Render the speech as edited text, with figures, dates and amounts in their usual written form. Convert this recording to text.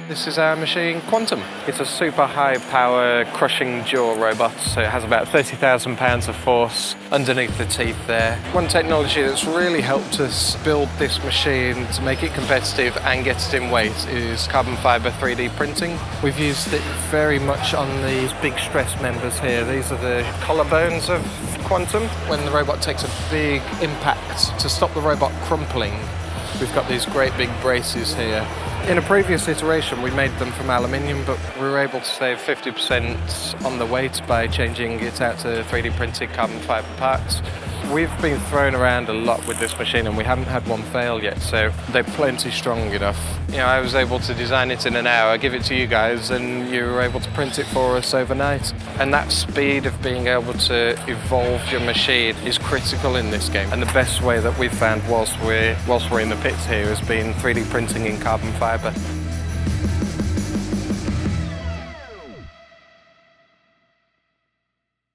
This is our machine, Quantum. It's a super high power crushing jaw robot, so it has about 30,000 pounds of force underneath the teeth there. One technology that's really helped us build this machine to make it competitive and get it in weight is carbon fiber 3D printing. We've used it very much on these big stress members here. These are the collarbones of Quantum. When the robot takes a big impact, to stop the robot crumpling, we've got these great big braces here. In a previous iteration we made them from aluminium, but we were able to save 50% on the weight by changing it out to 3D printed carbon fiber parts. We've been thrown around a lot with this machine and we haven't had one fail yet, so they're plenty strong enough. You know, I was able to design it in an hour, give it to you guys, and you were able to print it for us overnight. And that speed of being able to evolve your machine is critical in this game. And the best way that we've found whilst we're in the pits here has been 3D printing in carbon fiber.